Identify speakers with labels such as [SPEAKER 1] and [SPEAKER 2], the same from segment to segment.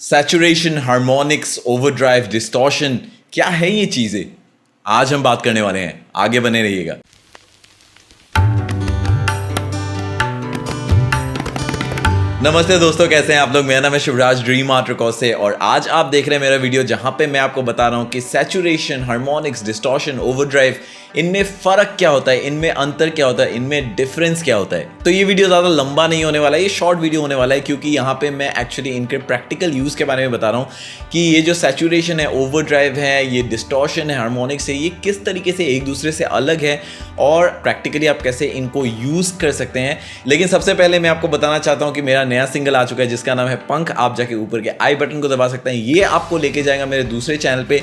[SPEAKER 1] Saturation, harmonics, overdrive, distortion, क्या है ये चीजें? आज हम बात करने वाले हैं, आगे बने रहिएगा। नमस्ते दोस्तों, कैसे हैं आप लोग? मेरा नाम है शिवराज ड्रीम आर्ट रिकॉर्ड से और आज आप देख रहे हैं मेरा वीडियो जहां पे मैं आपको बता रहा हूं कि सैचुरेशन, हार्मोनिक्स, डिस्टॉर्शन, ओवरड्राइव, इनमें फर्क क्या होता है, इनमें अंतर क्या होता है, इनमें डिफरेंस क्या होता है। तो ये वीडियो ज़्यादा लंबा नहीं होने वाला है, ये शॉर्ट वीडियो होने वाला है क्योंकि यहाँ पे मैं एक्चुअली इनके प्रैक्टिकल यूज़ के बारे में बता रहा हूँ कि ये जो सैचुरेशन है, ओवरड्राइव है, ये डिस्टॉर्शन है, हार्मोनिक्स है, ये किस तरीके से एक दूसरे से अलग है और प्रैक्टिकली आप कैसे इनको यूज़ कर सकते हैं। लेकिन सबसे पहले मैं आपको बताना चाहता हूँ कि मेरा नया सिंगल आ चुका है जिसका नाम है पंख। आप जाके ऊपर के आई बटन को दबा सकते हैं, ये आपको लेके जाएगा मेरे दूसरे चैनल पे।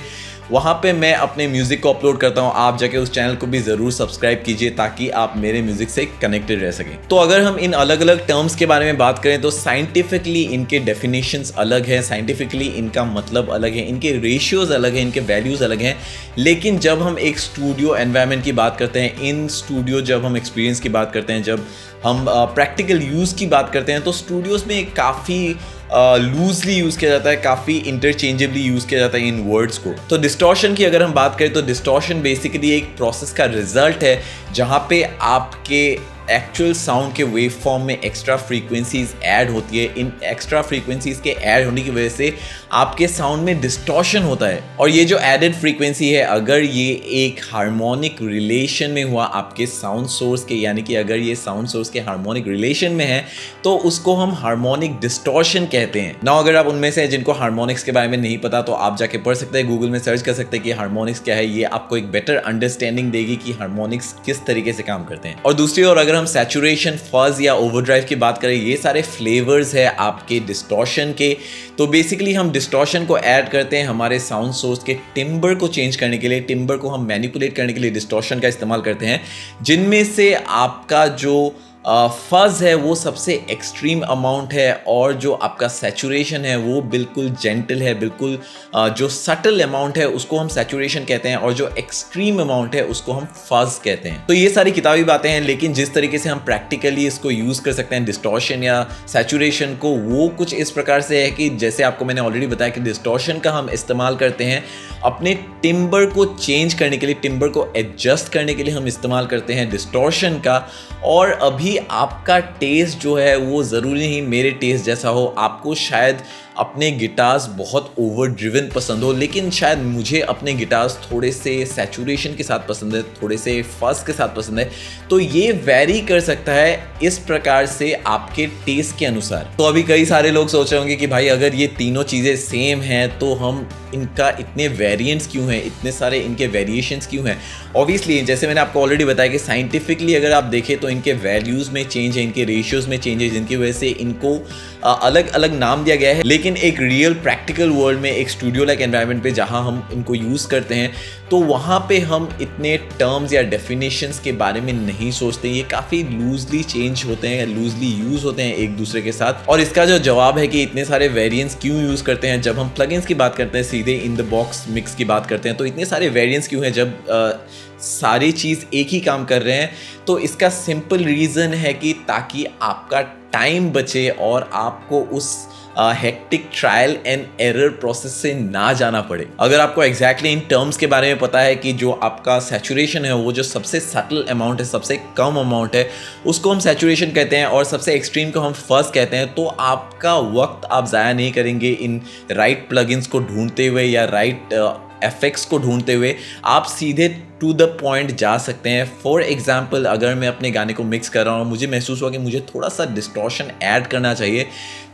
[SPEAKER 1] वहाँ पे मैं अपने म्यूज़िक को अपलोड करता हूँ, आप जाके उस चैनल को भी ज़रूर सब्सक्राइब कीजिए ताकि आप मेरे म्यूज़िक से कनेक्टेड रह सकें। तो अगर हम इन अलग अलग टर्म्स के बारे में बात करें तो साइंटिफिकली इनके डेफिनेशंस अलग हैं, साइंटिफिकली इनका मतलब अलग है, इनके रेशियोज अलग हैं, इनके वैल्यूज़ अलग हैं। लेकिन जब हम एक स्टूडियो एनवायरनमेंट की बात करते हैं, इन स्टूडियो जब हम एक्सपीरियंस की बात करते हैं, जब हम प्रैक्टिकल यूज़ की बात करते हैं तो स्टूडियोज़ में काफ़ी लूजली यूज़ किया जाता है, काफ़ी इंटरचेंजेबली यूज़ किया जाता है इन वर्ड्स को। तो डिस्टॉर्शन की अगर हम बात करें तो डिस्टॉर्शन बेसिकली एक प्रोसेस का रिजल्ट है जहाँ पे आपके एक्चुअल साउंड के वेव फॉर्म में एक्स्ट्रा फ्रीक्वेंसीज ऐड होती है। इन एक्स्ट्रा फ्रीक्वेंसीज के ऐड होने की वजह से आपके साउंड में डिस्टॉर्शन होता है और ये जो एडेड फ्रीक्वेंसी है, अगर ये एक हार्मोनिक रिलेशन में हुआ आपके साउंड सोर्स के, यानी कि अगर ये साउंड सोर्स के हार्मोनिक रिलेशन में है तो उसको हम हार्मोनिक डिस्टॉर्शन कहते हैं ना। अगर आप उनमें से जिनको हार्मोनिक्स के बारे में नहीं पता तो आप जाके पढ़ सकते हैं, गूगल में सर्च कर सकते हैं कि हार्मोनिक्स क्या है। ये आपको एक बेटर अंडरस्टैंडिंग देगी कि हार्मोनिक्स किस तरीके से काम करते हैं। और दूसरी ओर अगर हम सैचुरेशन, फज़ या ओवरड्राइव की बात करें, ये सारे फ्लेवर्स है आपके डिस्टॉर्शन के। तो बेसिकली हम डिस्टॉर्शन को ऐड करते हैं हमारे साउंड सोर्स के टिम्बर को चेंज करने के लिए, टिम्बर को हम मैनिपुलेट करने के लिए डिस्टॉर्शन का इस्तेमाल करते हैं, जिनमें से आपका जो फज़ है वो सबसे एक्सट्रीम अमाउंट है और जो आपका सैचुरेशन है वो बिल्कुल जेंटल है, बिल्कुल जो सटल अमाउंट है उसको हम सैचुरेशन कहते हैं और जो एक्सट्रीम अमाउंट है उसको हम फज़ कहते हैं। तो ये सारी किताबी बातें हैं, लेकिन जिस तरीके से हम प्रैक्टिकली इसको यूज़ कर सकते हैं डिस्टॉर्शन या सैचुरेशन को, वो कुछ इस प्रकार से है कि जैसे आपको मैंने ऑलरेडी बताया कि डिस्टॉर्शन का हम इस्तेमाल करते हैं अपने टिम्बर को चेंज करने के लिए, टिम्बर को एडजस्ट करने के लिए हम इस्तेमाल करते हैं डिस्टॉर्शन का। और अभी आपका टेस्ट जो है वो ज़रूरी नहीं मेरे टेस्ट जैसा हो, आपको शायद अपने गिटार्स बहुत ओवर ड्रिवन पसंद हो, लेकिन शायद मुझे अपने गिटार्स थोड़े से सैचुरेशन के साथ पसंद है, थोड़े से फज़ के साथ पसंद है। तो ये वेरी कर सकता है इस प्रकार से आपके टेस्ट के अनुसार। तो अभी कई सारे लोग सोच रहे होंगे कि भाई अगर ये तीनों चीज़ें सेम हैं तो हम इनका इतने वेरिएंट्स क्यों हैं, इतने सारे इनके वेरिएशंस क्यों हैं। ऑब्वियसली जैसे मैंने आपको ऑलरेडी बताया कि साइंटिफिकली अगर आप देखें तो इनके वैल्यूज़ में चेंज है, इनके रेशियोज़ में चेंज है, जिनकी वजह से इनको अलग अलग नाम दिया गया है। लेकिन एक रियल प्रैक्टिकल वर्ल्ड में, एक स्टूडियो लाइक एनवायरनमेंट पे जहाँ हम इनको यूज़ करते हैं तो वहाँ पे हम इतने टर्म्स या डेफिनेशंस के बारे में नहीं सोचते। ये काफ़ी लूजली चेंज होते हैं, लूजली यूज़ होते हैं एक दूसरे के साथ। और इसका जो जवाब है कि इतने सारे वेरिएंट्स क्यों यूज़ करते हैं, जब हम प्लगइन्स की बात करते हैं, सीधे इन द बॉक्स मिक्स की बात करते हैं, तो इतने सारे वेरिएंट्स क्यों हैं जब सारी चीज़ एक ही काम कर रहे हैं। तो इसका सिंपल रीज़न है कि ताकि आपका टाइम बचे और आपको उस hectic trial and error process से ना जाना पड़े। अगर आपको एग्जैक्टली इन टर्म्स के बारे में पता है कि जो आपका सैचुरेशन है वो जो सबसे सटल अमाउंट है, सबसे कम अमाउंट है, उसको हम सैचुरेशन कहते हैं और सबसे एक्सट्रीम को हम फर्स्ट कहते हैं, तो आपका वक्त आप ज़ाया नहीं करेंगे इन राइट प्लगइन्स को ढूंढते हुए या राइट इफेक्ट्स को ढूंढते हुए। आप सीधे टू द पॉइंट जा सकते हैं। फॉर एग्जाम्पल अगर मैं अपने गाने को मिक्स कर रहा हूँ, मुझे महसूस हुआ कि मुझे थोड़ा सा डिस्टॉर्शन ऐड करना चाहिए,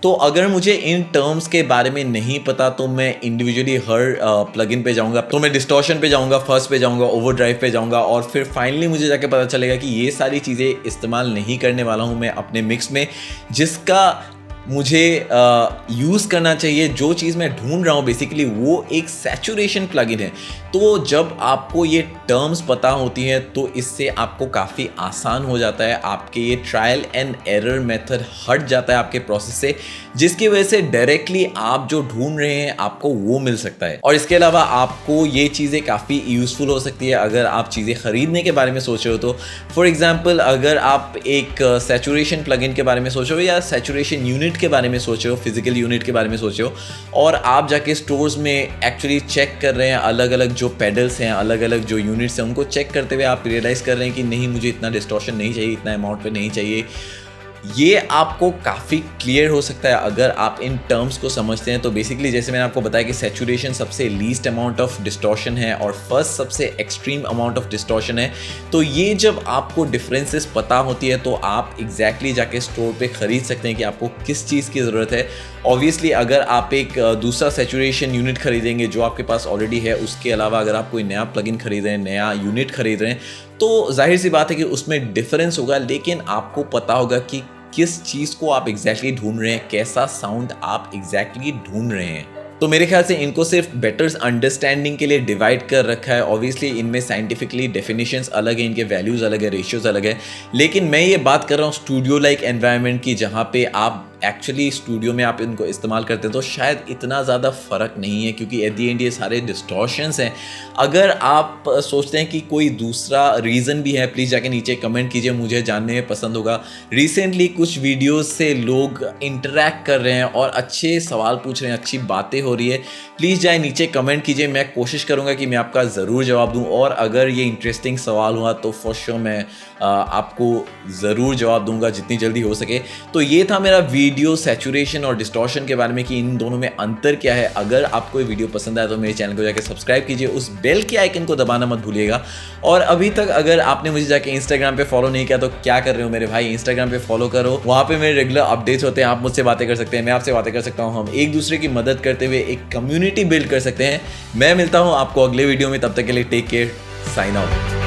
[SPEAKER 1] तो अगर मुझे इन टर्म्स के बारे में नहीं पता तो मैं इंडिविजुअली हर प्लगइन पे जाऊँगा, तो मैं डिस्टॉर्शन पे जाऊँगा, फर्स्ट पे जाऊँगा, ओवरड्राइव पे जाऊँगा और फिर फाइनली मुझे जाके पता चलेगा कि ये सारी चीज़ें इस्तेमाल नहीं करने वाला हूँ मैं अपने मिक्स में, जिसका मुझे यूज़ करना चाहिए। जो चीज़ मैं ढूंढ रहा हूँ बेसिकली वो एक सैचुरेशन प्लगइन है। तो जब आपको ये टर्म्स पता होती हैं तो इससे आपको काफ़ी आसान हो जाता है, आपके ये ट्रायल एंड एरर मेथड हट जाता है आपके प्रोसेस से, जिसकी वजह से डायरेक्टली आप जो ढूंढ रहे हैं आपको वो मिल सकता है। और इसके अलावा आपको ये चीज़ें काफ़ी यूज़फुल हो सकती है अगर आप चीज़ें खरीदने के बारे में सोच रहे हो तो। फॉर एग्जाम्पल, अगर आप एक सैचुरेशन प्लगइन के बारे में सोच रहे हो या सैचुरेशन यूनिट के बारे में सोच रहे हो, फिजिकल यूनिट के बारे में सोच रहे हो, और आप जाके स्टोर्स में एक्चुअली चेक कर रहे हैं अलग अलग जो पेडल्स हैं, अलग अलग जो यूनिट्स हैं, उनको चेक करते हुए आप रियलाइज़ कर रहे हैं कि नहीं, मुझे इतना डिस्टॉर्शन नहीं चाहिए, इतना अमाउंट पे नहीं चाहिए। ये आपको काफ़ी क्लियर हो सकता है अगर आप इन टर्म्स को समझते हैं। तो बेसिकली जैसे मैंने आपको बताया कि सैचुरेशन सबसे लीस्ट अमाउंट ऑफ डिस्टॉर्शन है और फर्स्ट सबसे एक्सट्रीम अमाउंट ऑफ डिस्टॉर्शन है। तो ये जब आपको डिफरेंसेस पता होती है तो आप एग्जैक्टली जाके स्टोर पे ख़रीद सकते हैं कि आपको किस चीज़ की ज़रूरत है। ऑब्वियसली अगर आप एक दूसरा सैचुरेशन यूनिट खरीदेंगे जो आपके पास ऑलरेडी है, उसके अलावा अगर आप कोई नया प्लगइन खरीद रहे हैं, नया यूनिट खरीद रहे हैं, तो जाहिर सी बात है कि उसमें डिफरेंस होगा, लेकिन आपको पता होगा कि किस चीज़ को आप एग्जैक्टली ढूंढ रहे हैं, कैसा साउंड आप एग्जैक्टली ढूंढ रहे हैं। तो मेरे ख्याल से इनको सिर्फ बेटर अंडरस्टैंडिंग के लिए डिवाइड कर रखा है। ऑब्वियसली इनमें साइंटिफिकली डेफिनेशंस अलग है, इनके वैल्यूज़ अलग है, रेशियोज़ अलग है, लेकिन मैं ये बात कर रहा हूँ स्टूडियो लाइक एनवायरनमेंट की, जहाँ पे आप एक्चुअली स्टूडियो में आप इनको इस्तेमाल करते हैं तो शायद इतना ज़्यादा फ़र्क नहीं है, क्योंकि एट दी एंड ये सारे डिस्टॉर्शंस हैं। अगर आप सोचते हैं कि कोई दूसरा रीज़न भी है, प्लीज़ जाके नीचे कमेंट कीजिए, मुझे जानने में पसंद होगा। रिसेंटली कुछ वीडियोस से लोग इंटरेक्ट कर रहे हैं और अच्छे सवाल पूछ रहे हैं, अच्छी बातें हो रही है। प्लीज़ जाए नीचे कमेंट कीजिए, मैं कोशिश करूँगा कि मैं आपका ज़रूर जवाब दूँ, और अगर ये इंटरेस्टिंग सवाल हुआ तो फॉर श्योर मैं आपको ज़रूर जवाब दूंगा जितनी जल्दी हो सके। तो ये था मेरा वीडियो सैचुरेशन और डिस्टॉर्शन के बारे में कि इन दोनों में अंतर क्या है। अगर आपको ये वीडियो पसंद आया तो मेरे चैनल को जाकर सब्सक्राइब कीजिए, उस बेल के आइकन को दबाना मत भूलिएगा। और अभी तक अगर आपने मुझे जाके इंस्टाग्राम पे फॉलो नहीं किया तो क्या कर रहे हो मेरे भाई, इंस्टाग्राम पे फॉलो करो, वहाँ पे मेरे रेगुलर अपडेट्स होते हैं, आप मुझसे बातें कर सकते हैं, मैं आपसे बातें कर सकता हूँ, हम एक दूसरे की मदद करते हुए एक कम्युनिटी बिल्ड कर सकते हैं। मैं मिलता हूँ आपको अगले वीडियो में, तब तक के लिए टेक केयर, साइन आउट।